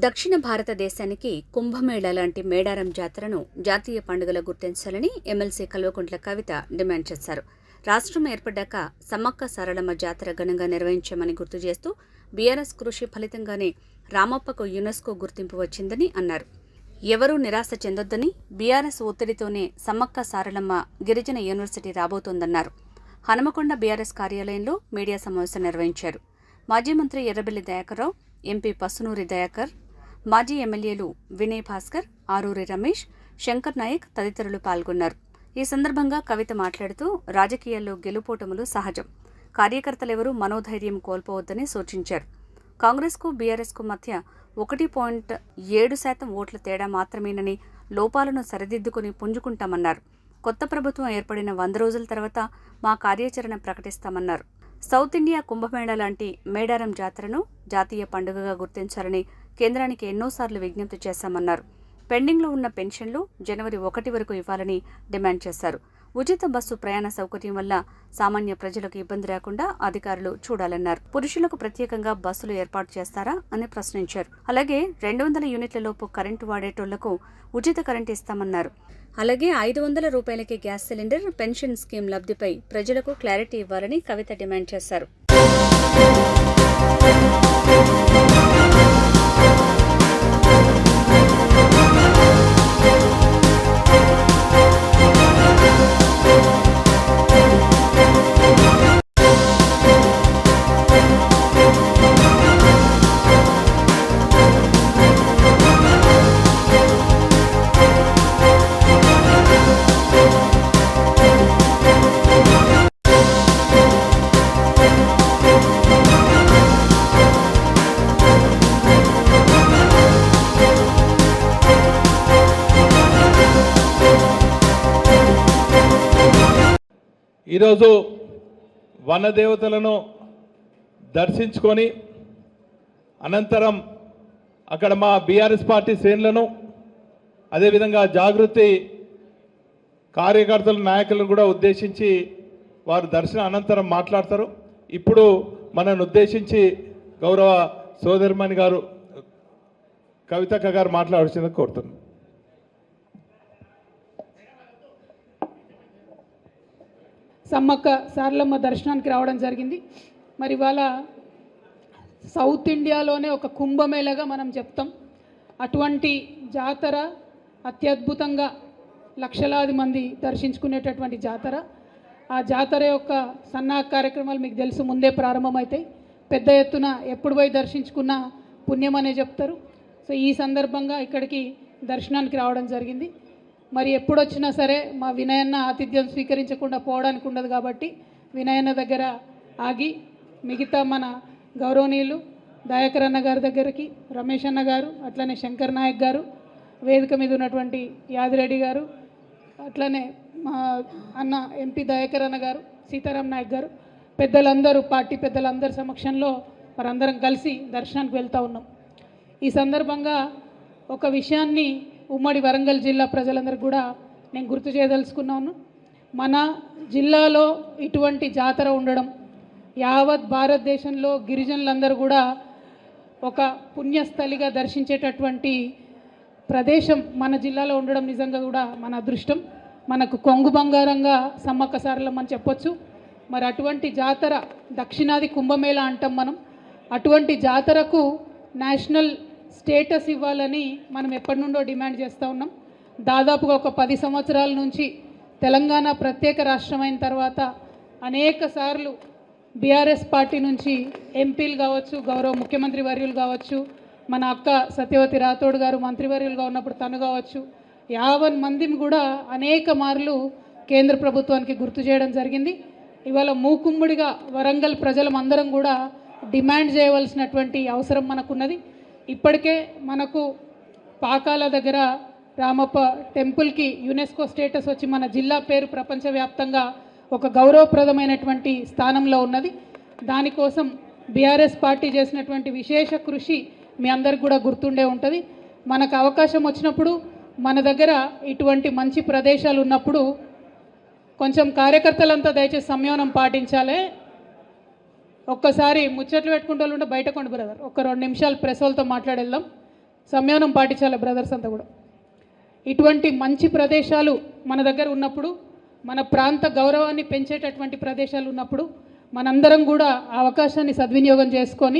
దక్షిణ భారతదేశానికి కుంభమేళా లాంటి మేడారం జాతరను జాతీయ పండుగలా గుర్తించాలని ఎమ్మెల్సీ కల్వకుంట్ల కవిత డిమాండ్ చేశారు. రాష్ట్రం ఏర్పడ్డాక సమ్మక్క సారలమ్మ జాతర ఘనంగా నిర్వహించామని గుర్తు చేస్తూ బీఆర్ఎస్ కృషి ఫలితంగానే రామప్పకు యునెస్కో గుర్తింపు వచ్చిందని అన్నారు. ఎవరూ నిరాశ చెందొద్దని, బీఆర్ఎస్ ఒత్తిడితోనే సమ్మక్క సారలమ్మ గిరిజన యూనివర్సిటీ రాబోతోందన్నారు. హనుమకొండ బీఆర్ఎస్ కార్యాలయంలో మీడియా సమావేశం నిర్వహించారు. మాజీ మంత్రి ఎర్రబెల్లి దయాకర్రావు, ఎంపీ పసునూరి దయాకర్, మాజీ ఎమ్మెల్యేలు వినయ్ భాస్కర్, ఆరూరి రమేష్, శంకర్ నాయక్ తదితరులు పాల్గొన్నారు. ఈ సందర్భంగా కవిత మాట్లాడుతూ రాజకీయాల్లో గెలుపోటములు సహజం, కార్యకర్తలెవరూ మనోధైర్యం కోల్పోవద్దని సూచించారు. కాంగ్రెస్కు బీఆర్ఎస్కు మధ్య 1.7% ఓట్ల తేడా మాత్రమేనని, లోపాలను సరిదిద్దుకుని పుంజుకుంటామన్నారు. కొత్త ప్రభుత్వం ఏర్పడిన 100 రోజుల తర్వాత మా కార్యాచరణ ప్రకటిస్తామన్నారు. సౌత్ ఇండియా కుంభమేళా లాంటి మేడారం జాతరను జాతీయ పండుగగా గుర్తించాలని కేంద్రానికి ఎన్నోసార్లు విజ్ఞప్తి చేశామన్నారు. పెండింగ్లో ఉన్న పెన్షన్లు జనవరి 1 వరకు ఇవ్వాలని డిమాండ్ చేశారు. ఉచిత బస్సు ప్రయాణ సౌకర్యం వల్ల సామాన్య ప్రజలకు ఇబ్బంది రాకుండా అధికారులు చూడాలన్నారు. పురుషులకు ప్రత్యేకంగా బస్సులు ఏర్పాటు చేస్తారా అని ప్రశ్నించారు. అలాగే 200 యూనిట్ల లోపు కరెంటు వాడేటోళ్లకు ఉచిత కరెంటు ఇస్తామన్నారు. అలాగే 500 రూపాయలకే గ్యాస్ సిలిండర్, పెన్షన్ స్కీమ్ లబ్ధిపై ప్రజలకు క్లారిటీ ఇవ్వాలని కవిత డిమాండ్ చేశారు. ఈరోజు వనదేవతలను దర్శించుకొని అనంతరం అక్కడ మా బీఆర్ఎస్ పార్టీ శ్రేణులను, అదేవిధంగా జాగృతి కార్యకర్తల నాయకులను కూడా ఉద్దేశించి వారు దర్శనం అనంతరం మాట్లాడతారు. ఇప్పుడు మనను ఉద్దేశించి గౌరవ సోదరిమణి గారు కవితక్క గారు మాట్లాడాల్సిందని కోరుతున్నాను. సమ్మక్క సారలమ్మ దర్శనానికి రావడం జరిగింది. మరి ఇవాళ సౌత్ ఇండియాలోనే ఒక కుంభమేళగా మనం చెప్తాం. అటువంటి జాతర అత్యద్భుతంగా లక్షలాది మంది దర్శించుకునేటటువంటి జాతర. ఆ జాతర యొక్క సన్నాహక కార్యక్రమాలు మీకు తెలుసు, ముందే ప్రారంభమవుతాయి. పెద్ద ఎత్తున ఎప్పుడు పోయి దర్శించుకున్న పుణ్యం అనే చెప్తారు. సో ఈ సందర్భంగా ఇక్కడికి దర్శనానికి రావడం జరిగింది. మరి ఎప్పుడొచ్చినా సరే మా వినయన్న ఆతిథ్యం స్వీకరించకుండా పోవడానికి ఉండదు కాబట్టి వినయన్న దగ్గర ఆగి మిగతా మన గౌరవనీయులు దయాకర్ అన్న గారి దగ్గరికి, రమేష్ అన్న గారు, అట్లనే శంకర్ నాయక్ గారు, వేదిక మీద ఉన్నటువంటి యాదిరెడ్డి గారు, అట్లనే మా అన్న ఎంపీ దయాకర్ అన్న గారు, సీతారాం నాయక్ గారు, పెద్దలందరూ పార్టీ పెద్దలందరి సమక్షంలో మరందరం కలిసి దర్శనానికి వెళ్తూ ఉన్నాం. ఈ సందర్భంగా ఒక విషయాన్ని ఉమ్మడి వరంగల్ జిల్లా ప్రజలందరికీ కూడా నేను గుర్తు చేయదలుచుకున్నాను. మన జిల్లాలో ఇటువంటి జాతర ఉండడం, యావత్ భారతదేశంలో గిరిజనులందరూ కూడా ఒక పుణ్యస్థలిగా దర్శించేటటువంటి ప్రదేశం మన జిల్లాలో ఉండడం నిజంగా కూడా మన అదృష్టం. మనకు కొంగు బంగారంగా సమ్మక్క సారలమ్మ అని చెప్పొచ్చు. మరి అటువంటి జాతర దక్షిణాది కుంభమేళా అంటాం మనం. అటువంటి జాతరకు నేషనల్ స్టేటస్ ఇవ్వాలని మనం ఎప్పటి నుండో డిమాండ్ చేస్తూ ఉన్నాం. దాదాపుగా ఒక 10 సంవత్సరాల నుంచి తెలంగాణ ప్రత్యేక రాష్ట్రమైన తర్వాత అనేక సార్లు బీఆర్ఎస్ పార్టీ నుంచి ఎంపీలు కావచ్చు, గౌరవ ముఖ్యమంత్రి వర్యులు కావచ్చు, మన అక్క సత్యవతి రాథోడ్ గారు మంత్రివర్యులుగా ఉన్నప్పుడు తను కావచ్చు, 50 మందిని కూడా అనేక మార్లు కేంద్ర ప్రభుత్వానికి గుర్తు చేయడం జరిగింది. ఇవాళ మూకుమ్ముడిగా వరంగల్ ప్రజలందరం కూడా డిమాండ్ చేయవలసినటువంటి అవసరం మనకున్నది. ఇప్పటికే మనకు పాకాల దగ్గర రామప్ప టెంపుల్కి యునెస్కో స్టేటస్ వచ్చి మన జిల్లా పేరు ప్రపంచవ్యాప్తంగా ఒక గౌరవప్రదమైనటువంటి స్థానంలో ఉన్నది. దానికోసం బీఆర్ఎస్ పార్టీ చేసినటువంటి విశేష కృషి మీ అందరికి కూడా గుర్తుండే ఉంటుంది. మనకు అవకాశం వచ్చినప్పుడు మన దగ్గర ఇటువంటి మంచి ప్రదేశాలు ఉన్నప్పుడు కొంచెం కార్యకర్తలంతా దయచేసి సంయమనం పాటించాలి. ఒక్కసారి ముచ్చట్లు పెట్టుకుంటూ ఉంటే బయట కొండ బ్రదర్, ఒక 2 నిమిషాలు ప్రెస్ వాళ్ళతో మాట్లాడేద్దాం. సంయమనం పాటించాలి బ్రదర్స్ అంతా కూడా. ఇటువంటి మంచి ప్రదేశాలు మన దగ్గర ఉన్నప్పుడు, మన ప్రాంత గౌరవాన్ని పెంచేటటువంటి ప్రదేశాలు ఉన్నప్పుడు మనందరం కూడా ఆ అవకాశాన్ని సద్వినియోగం చేసుకొని